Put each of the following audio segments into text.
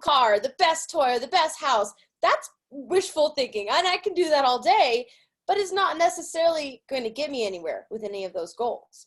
car, the best toy, or the best house. That's wishful thinking, and I can do that all day, but it's not necessarily going to get me anywhere with any of those goals.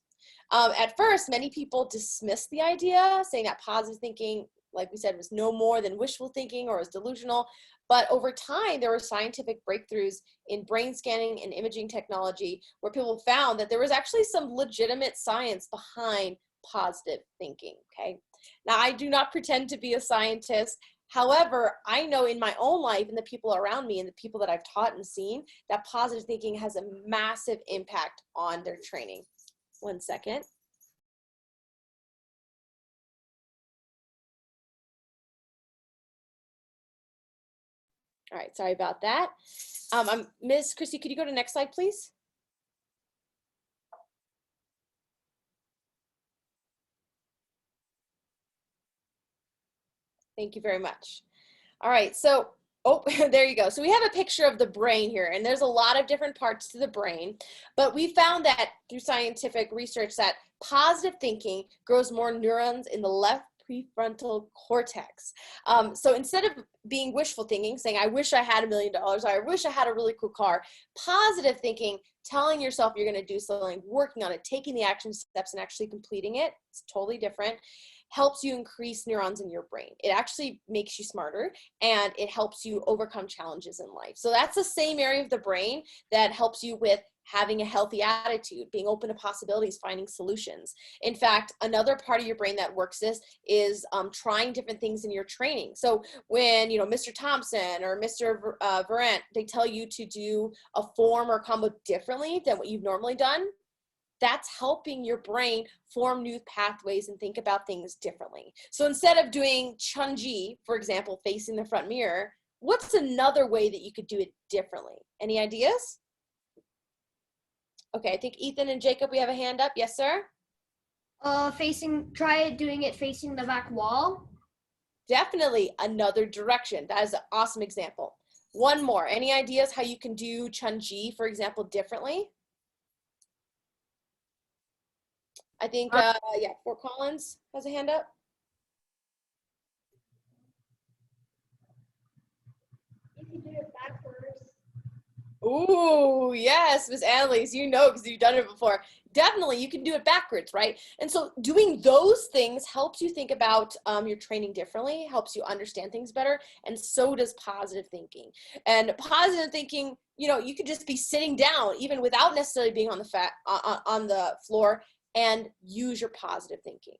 At first, many people dismiss the idea, saying that positive thinking, like we said, was no more than wishful thinking or was delusional. But over time, there were scientific breakthroughs in brain scanning and imaging technology where people found that there was actually some legitimate science behind positive thinking, okay? Now, I do not pretend to be a scientist. However, I know in my own life and the people around me and the people that I've taught and seen that positive thinking has a massive impact on their training. One second. All right, sorry about that. Ms. Christy, could you go to the next slide, please? Thank you very much. All right, so, oh, there you go. So we have a picture of the brain here, and there's a lot of different parts to the brain, but we found that through scientific research that positive thinking grows more neurons in the left prefrontal cortex. So instead of being wishful thinking, saying, I wish I had $1 million, or I wish I had a really cool car, positive thinking, telling yourself you're going to do something, working on it, taking the action steps and actually completing it, it's totally different, helps you increase neurons in your brain. It actually makes you smarter, and it helps you overcome challenges in life. So that's the same area of the brain that helps you with having a healthy attitude, being open to possibilities, finding solutions. In fact, another part of your brain that works this is trying different things in your training. So when, Mr. Thompson or Mr. Verant, they tell you to do a form or combo differently than what you've normally done, that's helping your brain form new pathways and think about things differently. So instead of doing Chunji, for example, facing the front mirror, what's another way that you could do it differently? Any ideas? Okay, I think Ethan and Jacob, we have a hand up. Yes, sir? Try doing it facing the back wall. Definitely another direction. That is an awesome example. One more. Any ideas how you can do Chunji, for example, differently? I think, yeah, Fort Collins has a hand up. You can do it backwards. Ooh, yes, Miss Annalise, you know because you've done it before. Definitely, you can do it backwards, right? And so doing those things helps you think about your training differently, helps you understand things better, and so does positive thinking. And positive thinking, you could just be sitting down, even without necessarily being on the floor, and use your positive thinking.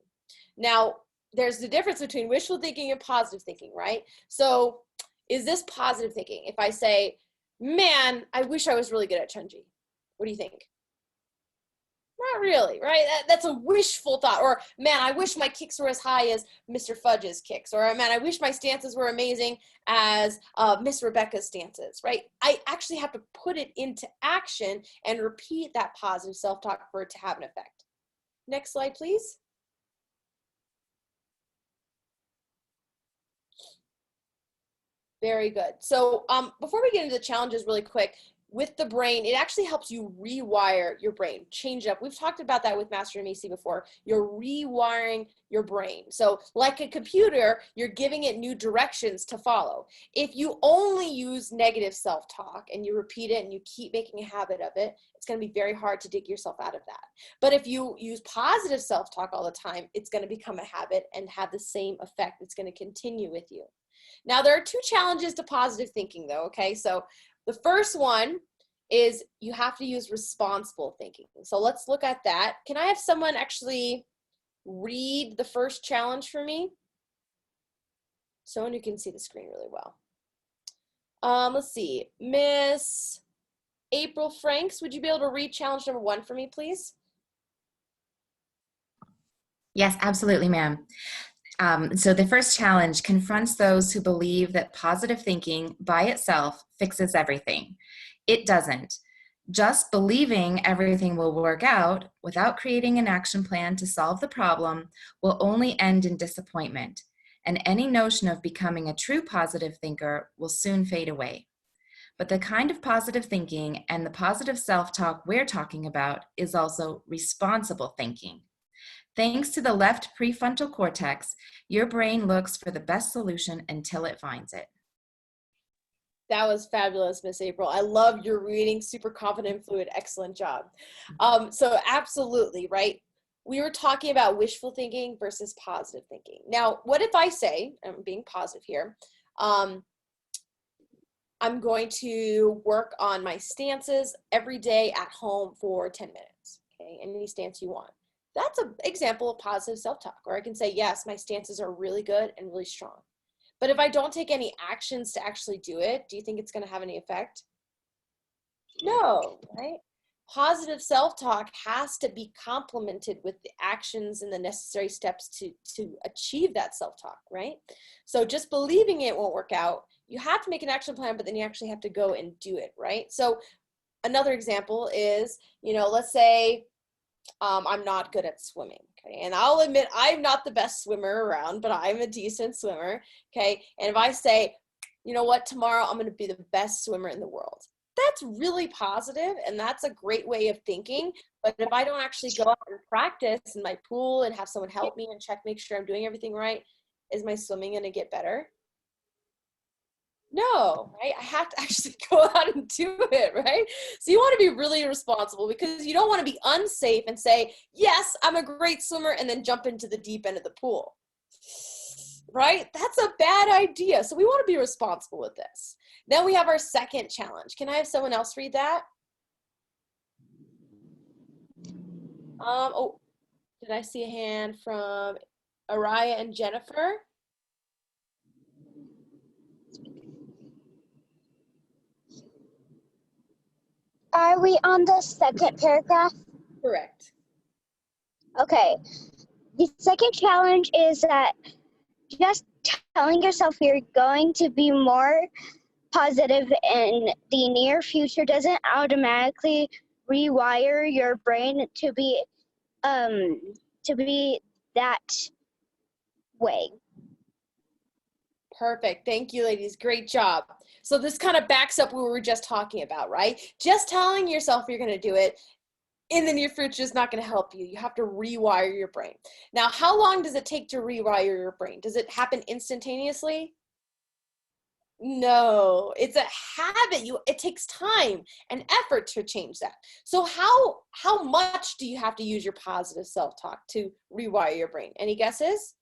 Now, there's the difference between wishful thinking and positive thinking, right? So is this positive thinking? If I say, man, I wish I was really good at Chunji. What do you think? Not really, right? That's a wishful thought. Or, man, I wish my kicks were as high as Mr. Fudge's kicks. Or, man, I wish my stances were amazing as Miss Rebecca's stances, right? I actually have to put it into action and repeat that positive self-talk for it to have an effect. Next slide, please. Very good. So before we get into the challenges really quick, with the brain, it actually helps you rewire your brain, change it up. We've talked about that with Master Macy before. You're rewiring your brain. So like a computer, you're giving it new directions to follow. If you only use negative self-talk and you repeat it and you keep making a habit of it, it's going to be very hard to dig yourself out of that. But if you use positive self-talk all the time, it's going to become a habit and have the same effect. It's going to continue with you. Now, there are two challenges to positive thinking, though, okay? So the first one is you have to use responsible thinking. So let's look at that. Can I have someone actually read the first challenge for me? Someone who can see the screen really well. Let's see. Miss April Franks, would you be able to read challenge number 1 for me, please? Yes, absolutely, ma'am. So the first challenge confronts those who believe that positive thinking by itself fixes everything. It doesn't. Just believing everything will work out without creating an action plan to solve the problem will only end in disappointment, and any notion of becoming a true positive thinker will soon fade away. But the kind of positive thinking and the positive self-talk we're talking about is also responsible thinking. Thanks to the left prefrontal cortex, your brain looks for the best solution until it finds it. That was fabulous, Miss April. I love your reading, super confident and fluid. Excellent job. So absolutely, right? We were talking about wishful thinking versus positive thinking. Now, what if I say, I'm being positive here, I'm going to work on my stances every day at home for 10 minutes, okay? Any stance you want. That's an example of positive self-talk, or I can say, yes, my stances are really good and really strong. But if I don't take any actions to actually do it, do you think it's going to have any effect? No, right? Positive self-talk has to be complemented with the actions and the necessary steps to achieve that self-talk, right? So just believing it won't work out. You have to make an action plan, but then you actually have to go and do it, right? So another example is, let's say I'm not good at swimming. Okay, and I'll admit I'm not the best swimmer around, but I'm a decent swimmer. Okay, and if I say, you know what, tomorrow I'm going to be the best swimmer in the world, that's really positive, and that's a great way of thinking. But if I don't actually go out and practice in my pool and have someone help me and make sure I'm doing everything right, is my swimming going to get better? No, right? I have to actually go out and do it, right? So you want to be really responsible, because you don't want to be unsafe and say, yes, I'm a great swimmer, and then jump into the deep end of the pool, right? That's a bad idea. So we want to be responsible with this. Then we have our second challenge. Can I have someone else read that? Oh, did I see a hand from Araya and Jennifer? Are we on the second paragraph? Correct. Okay. The second challenge is that just telling yourself you're going to be more positive in the near future doesn't automatically rewire your brain to be that way. Perfect. Thank you, ladies. Great job. So this kind of backs up what we were just talking about, right? Just telling yourself you're going to do it in the near future is not going to help you. You have to rewire your brain. Now, how long does it take to rewire your brain? Does it happen instantaneously? No, it's a habit. It takes time and effort to change that. So how much do you have to use your positive self-talk to rewire your brain? Any guesses?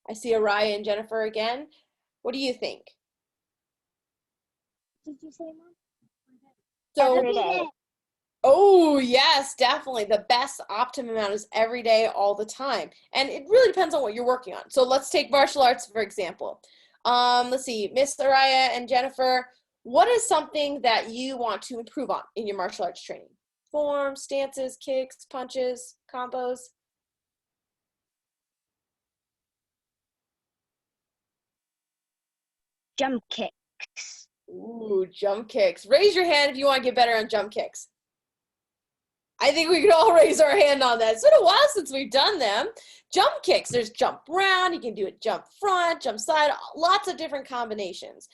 I see Araya and Jennifer again. What do you think? Did you say, Mom? So, Every day. oh yes, definitely. The best optimum amount is every day, all the time. And it really depends on what you're working on. So let's take martial arts, for example. Let's see, Miss Araya and Jennifer, what is something that you want to improve on in your martial arts training? Forms, stances, kicks, punches, combos? Jump kicks. Ooh, jump kicks. Raise your hand if you want to get better on jump kicks. I think we could all raise our hand on that. It's been a while since we've done them. Jump kicks, there's jump round, you can do it jump front, jump side, lots of different combinations.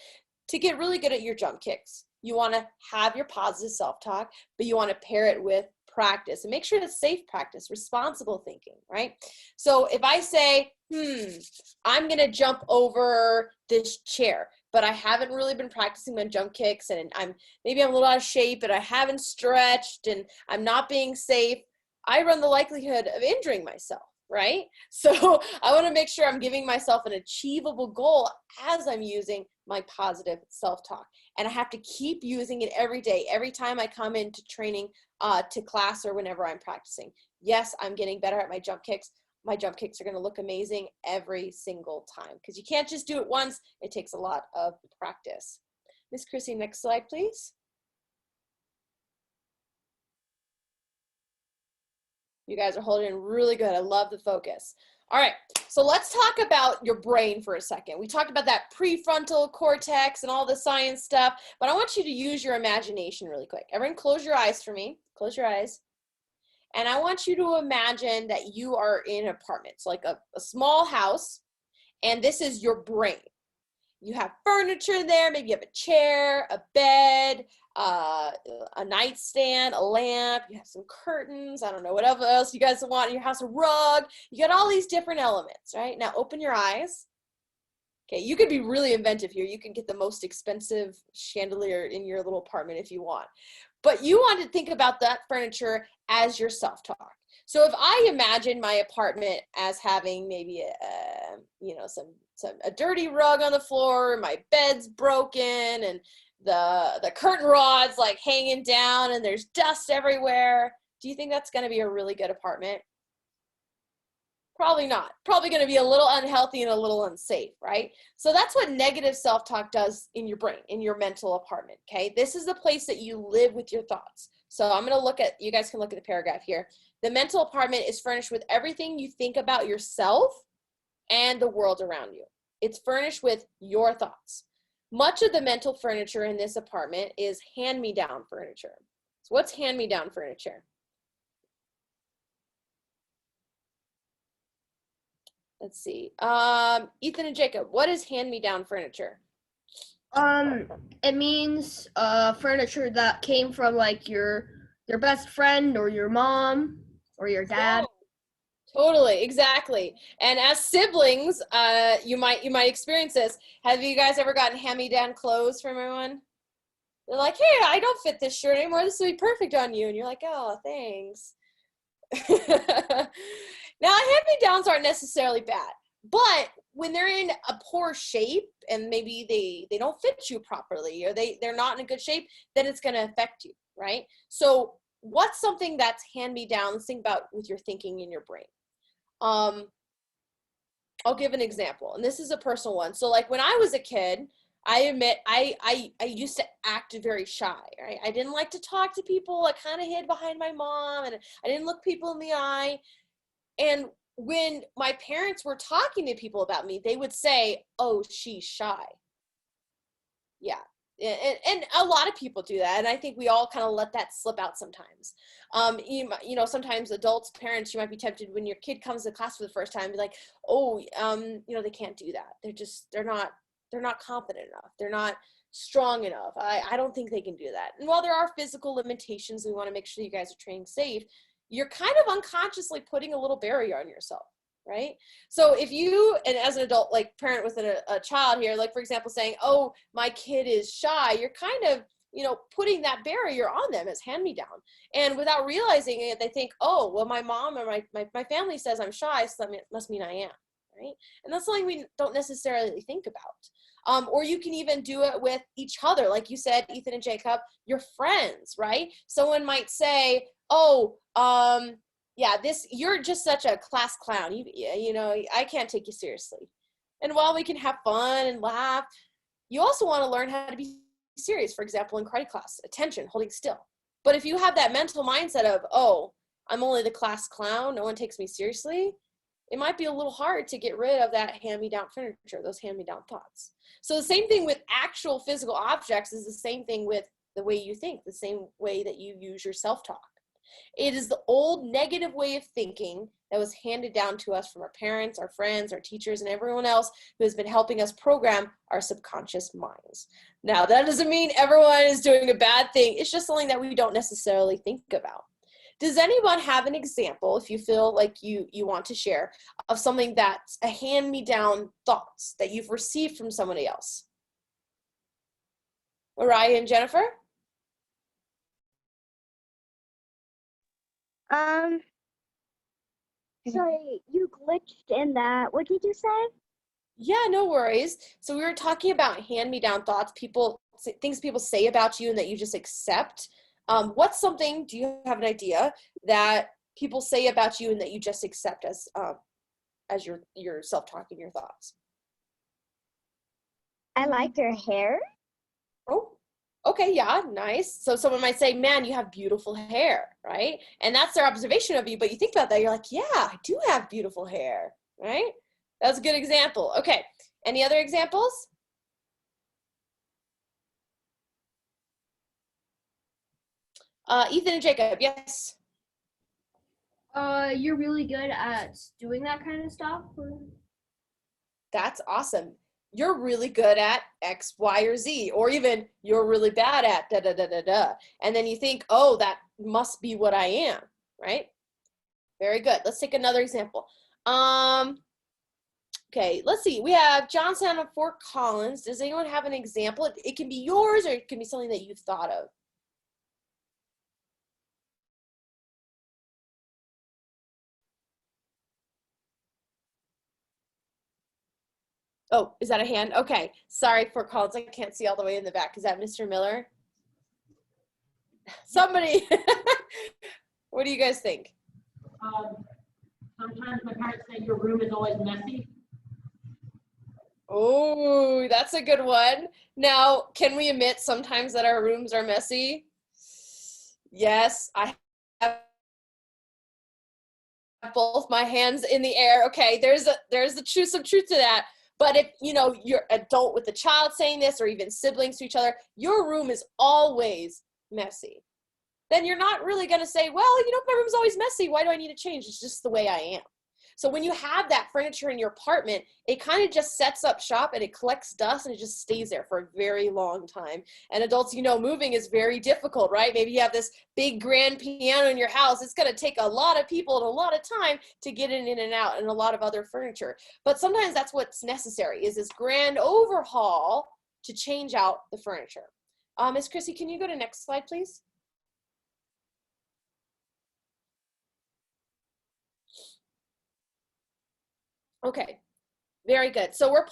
To get really good at your jump kicks, you want to have your positive self-talk, but you want to pair it with practice and make sure it's safe practice, responsible thinking, right? So if I say, I'm going to jump over this chair, but I haven't really been practicing my jump kicks, and maybe I'm a little out of shape, and I haven't stretched, and I'm not being safe, I run the likelihood of injuring myself, right? So I want to make sure I'm giving myself an achievable goal as I'm using my positive self-talk. And I have to keep using it every day, every time I come into training, to class, or whenever I'm practicing. Yes, I'm getting better at my jump kicks. My jump kicks are going to look amazing every single time, because you can't just do it once. It takes a lot of practice. Miss Chrissy, next slide, please. You guys are holding really good. I love the focus. All right, so let's talk about your brain for a second. We talked about that prefrontal cortex and all the science stuff, but I want you to use your imagination really quick. Everyone close your eyes for me. Close your eyes. And I want you to imagine that you are in an apartment. It's like a small house, and this is your brain. You have furniture there, maybe you have a chair, a bed, a nightstand, a lamp, you have some curtains, I don't know, whatever else you guys want in your house, a rug, you got all these different elements, right? Now open your eyes. Okay, you could be really inventive here. You can get the most expensive chandelier in your little apartment if you want. But you want to think about that furniture as your self-talk. So if I imagine my apartment as having maybe a dirty rug on the floor, my bed's broken, and the curtain rods like hanging down, and there's dust everywhere, do you think that's going to be a really good apartment? Probably not. Probably going to be a little unhealthy and a little unsafe, right? So that's what negative self-talk does in your brain, in your mental apartment, okay? This is the place that you live with your thoughts. So I'm going to look at, you guys can look at the paragraph here. The mental apartment is furnished with everything you think about yourself and the world around you. It's furnished with your thoughts. Much of the mental furniture in this apartment is hand-me-down furniture. So what's hand-me-down furniture? Let's see. Ethan and Jacob, what is hand-me-down furniture? It means furniture that came from like your best friend or your mom or your dad. Totally, exactly. And as siblings, you might experience this. Have you guys ever gotten hand-me-down clothes from everyone? They're like, hey, I don't fit this shirt anymore. This would be perfect on you. And you're like, oh, thanks. Now, hand-me-downs aren't necessarily bad, but when they're in a poor shape and maybe they don't fit you properly or they're not in a good shape, then it's going to affect you, right? So what's something that's hand-me-down? Let's think about with your thinking in your brain. I'll give an example, and this is a personal one. So like when I was a kid, I admit I used to act very shy, right? I didn't like to talk to people. I kind of hid behind my mom, and I didn't look people in the eye. And when my parents were talking to people about me, they would say, oh, she's shy. Yeah. And a lot of people do that. And I think we all kind of let that slip out sometimes. Sometimes adults, parents, you might be tempted when your kid comes to class for the first time, be like, oh, they can't do that. They're not confident enough. They're not strong enough. I don't think they can do that. And while there are physical limitations, we want to make sure you guys are training safe. You're kind of unconsciously putting a little barrier on yourself, right? So if you, and as an adult, like parent with a child here, like for example, saying, oh, my kid is shy, you're kind of, putting that barrier on them as hand-me-down. And without realizing it, they think, oh, well, my mom or my family says I'm shy, so that must mean I am, right? And that's something we don't necessarily think about. Or you can even do it with each other. Like you said, Ethan and Jacob, your friends, right? Someone might say, oh, you're just such a class clown. I can't take you seriously. And while we can have fun and laugh, you also want to learn how to be serious. For example, in karate class, attention, holding still. But if you have that mental mindset of, oh, I'm only the class clown, no one takes me seriously, it might be a little hard to get rid of that hand-me-down furniture, those hand-me-down thoughts. So the same thing with actual physical objects is the same thing with the way you think, the same way that you use your self-talk. It is the old negative way of thinking that was handed down to us from our parents, our friends, our teachers, and everyone else who has been helping us program our subconscious minds. Now, that doesn't mean everyone is doing a bad thing. It's just something that we don't necessarily think about. Does anyone have an example, if you feel like you want to share, of something that's a hand-me-down thoughts that you've received from somebody else? Mariah and Jennifer? Sorry, you glitched in that. What did you say? Yeah, no worries. So we were talking about hand-me-down thoughts, things people say about you and that you just accept. What's something, do you have an idea, that people say about you and that you just accept as your self-talk and your thoughts? I like your hair. Oh, okay, yeah, nice. So someone might say, man, you have beautiful hair, right? And that's their observation of you, but you think about that, you're like, yeah, I do have beautiful hair, right? That's a good example. Okay, any other examples? Ethan and Jacob, yes. You're really good at doing that kind of stuff. That's awesome. you're really good at X, Y, or Z, or even you're really bad at da da da da da. And then you think, oh, that must be what I am, right? Very good. Let's take another example. Okay, let's see. We have Johnson of Fort Collins. Does anyone have an example? It can be yours, or it can be something that you've thought of. Oh, is that a hand? Okay. Sorry, Fort Collins. I can't see all the way in the back. Is that Mr. Miller? Somebody. What do you guys think? Sometimes my parents say your room is always messy. Oh, that's a good one. Now, can we admit sometimes that our rooms are messy? Yes, I have both my hands in the air. Okay, there's some truth to that. But if, you know, you're adult with a child saying this, or even siblings to each other, your room is always messy. Then you're not really going to say, well, you know, my room's always messy. Why do I need to change? It's just the way I am. So when you have that furniture in your apartment, it kind of just sets up shop and it collects dust and it just stays there for a very long time. And adults, you know, moving is very difficult, right? Maybe you have this big grand piano in your house. It's going to take a lot of people and a lot of time to get it in and out, and a lot of other furniture. But sometimes that's what's necessary, is this grand overhaul to change out the furniture. Miss Chrissy, can you go to next slide, please? Okay, very good. So we're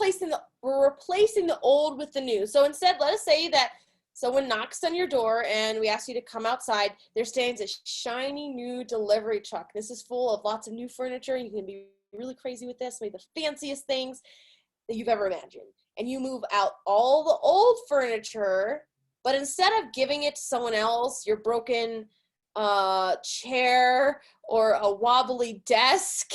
replacing the old with the new. So instead, let us say that someone knocks on your door and we ask you to come outside. There stands a shiny new delivery truck. This is full of lots of new furniture. You can be really crazy with this, maybe the fanciest things that you've ever imagined. And you move out all the old furniture, but instead of giving it to someone else, your broken chair or a wobbly desk,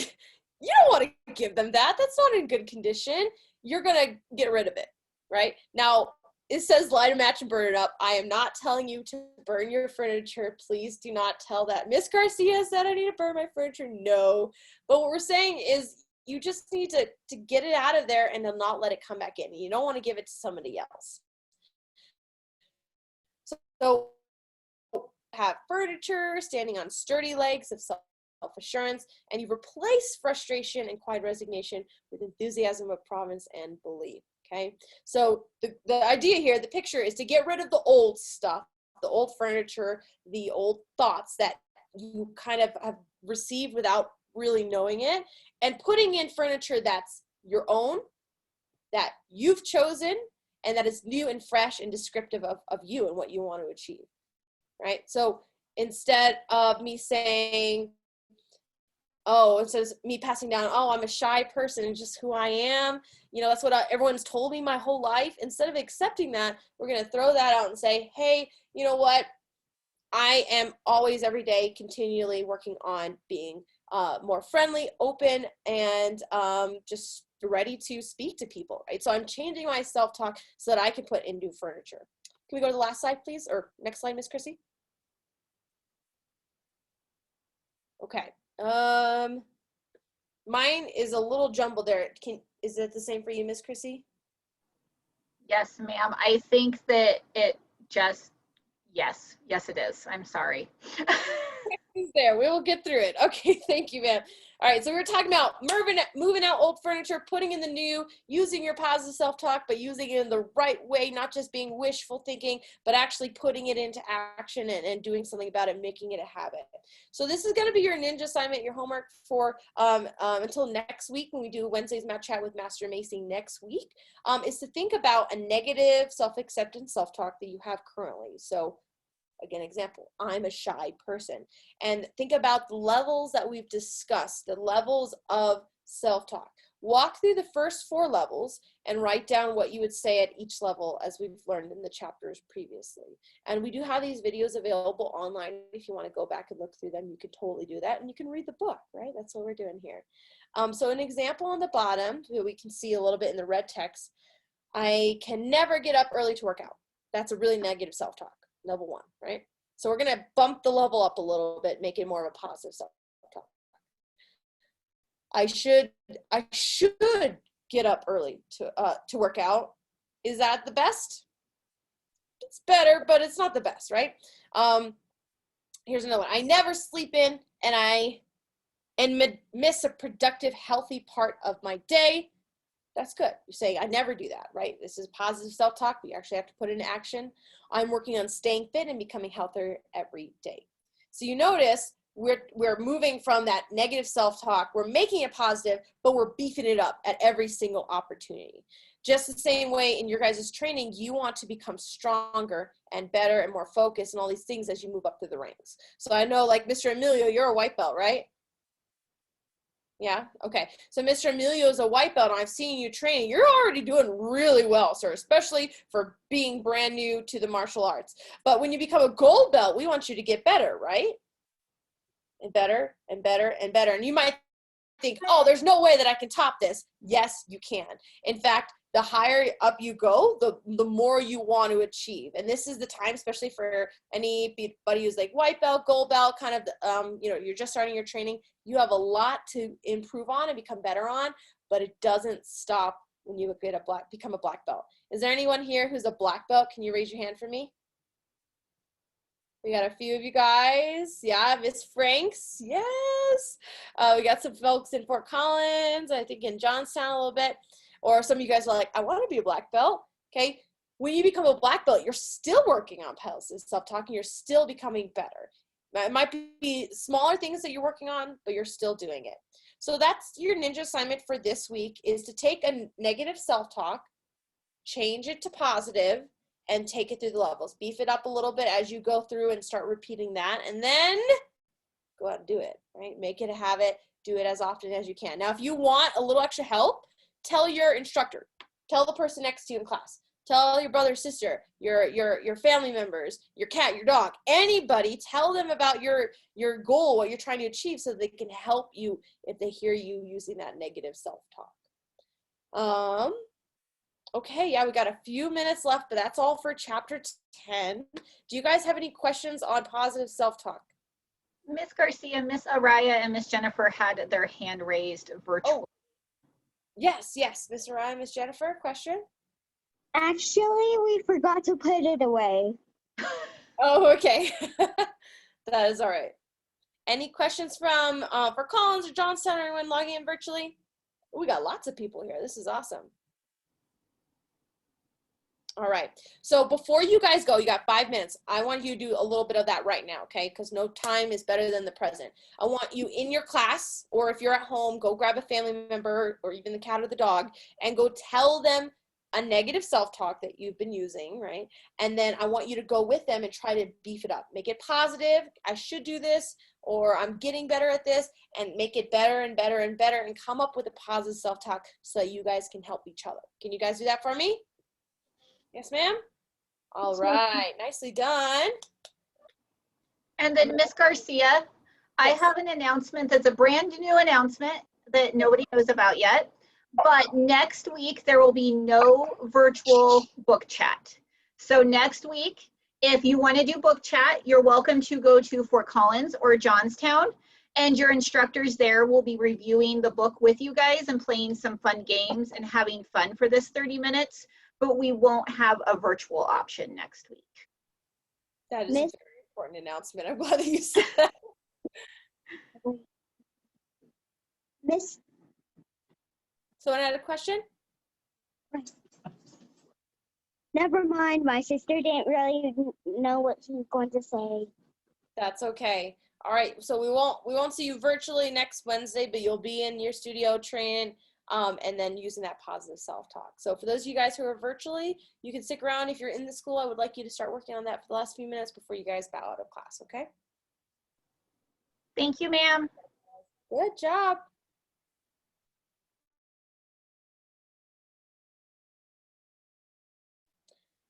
you don't want to give them that. That's not in good condition. You're going to get rid of it, right? Now, it says light a match and burn it up. I am not telling you to burn your furniture. Please do not tell that. Miss Garcia said I need to burn my furniture. No. But what we're saying is you just need to get it out of there and then not let it come back in. You don't want to give it to somebody else. So have furniture standing on sturdy legs of self-assurance, and you replace frustration and quiet resignation with enthusiasm of promise and belief. Okay, so the idea here, the picture, is to get rid of the old stuff, the old furniture, the old thoughts that you kind of have received without really knowing it, and putting in furniture that's your own, that you've chosen, and that is new and fresh and descriptive of you and what you want to achieve, right? So instead of me saying, oh, it says me passing down, oh, I'm a shy person and just who I am, you know, that's what everyone's told me my whole life. Instead of accepting that, we're going to throw that out and say, hey, you know what? I am always, every day, continually working on being more friendly, open, and just ready to speak to people, right? So I'm changing my self-talk so that I can put in new furniture. Can we go to the last slide, please? Or next slide, Miss Chrissy? Okay. Mine is a little jumbled there. Is it the same for you, Miss Chrissy? Yes, ma'am. I think that it just, yes, it is. I'm sorry. There, we will get through it. Okay, thank you, ma'am. All right, so we're talking about moving out old furniture, putting in the new, using your positive self-talk, but using it in the right way, not just being wishful thinking, but actually putting it into action and doing something about it, making it a habit. So this is going to be your ninja assignment, your homework for until next week, when we do Wednesday's Math Chat with Master Macy next week, is to think about a negative self-acceptance self-talk that you have currently. So again, example, I'm a shy person. And think about the levels that we've discussed, the levels of self-talk. Walk through the first 4 levels and write down what you would say at each level, as we've learned in the chapters previously. And we do have these videos available online. If you want to go back and look through them, you can totally do that. And you can read the book, right? That's what we're doing here. So an example on the bottom, we can see a little bit in the red text, I can never get up early to work out. That's a really negative self-talk. Level 1, right? So we're going to bump the level up a little bit, make it more of a positive self-talk. I should get up early to work out. Is that the best? It's better, but it's not the best, right? Here's another one. I never sleep in and miss a productive, healthy part of my day. That's good. You're saying, I never do that, right? This is positive self-talk. We actually have to put it into action. I'm working on staying fit and becoming healthier every day. So you notice we're moving from that negative self-talk. We're making it positive, but we're beefing it up at every single opportunity. Just the same way in your guys' training, you want to become stronger and better and more focused and all these things as you move up through the ranks. So I know, like Mr. Emilio, you're a white belt, right? Yeah, okay. So Mr. Emilio is a white belt, and I've seen you training. You're already doing really well, sir, especially for being brand new to the martial arts. But when you become a gold belt, we want you to get better, right? And better and better and better. And you might think, oh, there's no way that I can top this. Yes, you can. In fact, the higher up you go, the more you want to achieve. And this is the time, especially for anybody who's like white belt, gold belt, kind of, you're just starting your training. You have a lot to improve on and become better on, but it doesn't stop when you become a black belt. Is there anyone here who's a black belt? Can you raise your hand for me? We got a few of you guys. Yeah, Miss Franks. Yes. We got some folks in Fort Collins, I think in Johnstown a little bit. Or some of you guys are like, I want to be a black belt. Okay. When you become a black belt, you're still working on positive self-talk and you're still becoming better. It might be smaller things that you're working on, but you're still doing it. So that's your ninja assignment for this week, is to take a negative self-talk, change it to positive, and take it through the levels. Beef it up a little bit as you go through and start repeating that, and then go out and do it, right? Make it a habit. Do it as often as you can. Now, if you want a little extra help, tell your instructor. Tell the person next to you in class. Tell your brother, sister, your family members, your cat, your dog, anybody. Tell them about your goal, what you're trying to achieve, so they can help you if they hear you using that negative self-talk. Okay, yeah, we got a few minutes left, but that's all for chapter 10. Do you guys have any questions on positive self-talk? Miss Garcia, Miss Araya, and Miss Jennifer had their hand raised virtually. Oh, yes, Miss Araya, Miss Jennifer, question? Actually, we forgot to put it away. Oh, okay. That is all right. Any questions from for Collins or Johnstown or anyone logging in virtually? We got lots of people here. This is awesome. All right. So before you guys go, you got 5 minutes. I want you to do a little bit of that right now, okay? Because no time is better than the present. I want you in your class, or if you're at home, go grab a family member or even the cat or the dog and go tell them a negative self-talk that you've been using, right? And then I want you to go with them and try to beef it up. Make it positive. I should do this, or I'm getting better at this, and make it better and better and better, and come up with a positive self-talk so that you guys can help each other. Can you guys do that for me? Yes, ma'am? All right. Nicely done. And then Miss Garcia, I have an announcement that's a brand new announcement that nobody knows about yet. But next week, there will be no virtual book chat. So next week, if you want to do book chat, you're welcome to go to Fort Collins or Johnstown. And your instructors there will be reviewing the book with you guys and playing some fun games and having fun for this 30 minutes. But we won't have a virtual option next week. That is a very important announcement. I'm glad that you said that. Miss. Someone had a question? Never mind. My sister didn't really know what she was going to say. That's okay. All right. So we won't see you virtually next Wednesday, but you'll be in your studio training. And then using that positive self-talk. So for those of you guys who are virtually, you can stick around. If you're in the school, I would like you to start working on that for the last few minutes before you guys bow out of class, okay? Thank you, ma'am. Good job.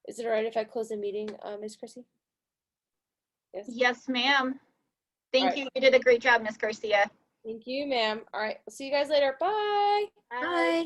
Is it all right if I close the meeting, Ms. Chrissy? Yes. Yes, ma'am. Thank right. you. You did a great job, Miss Garcia. Thank you, ma'am. All right. We'll see you guys later. Bye. Bye.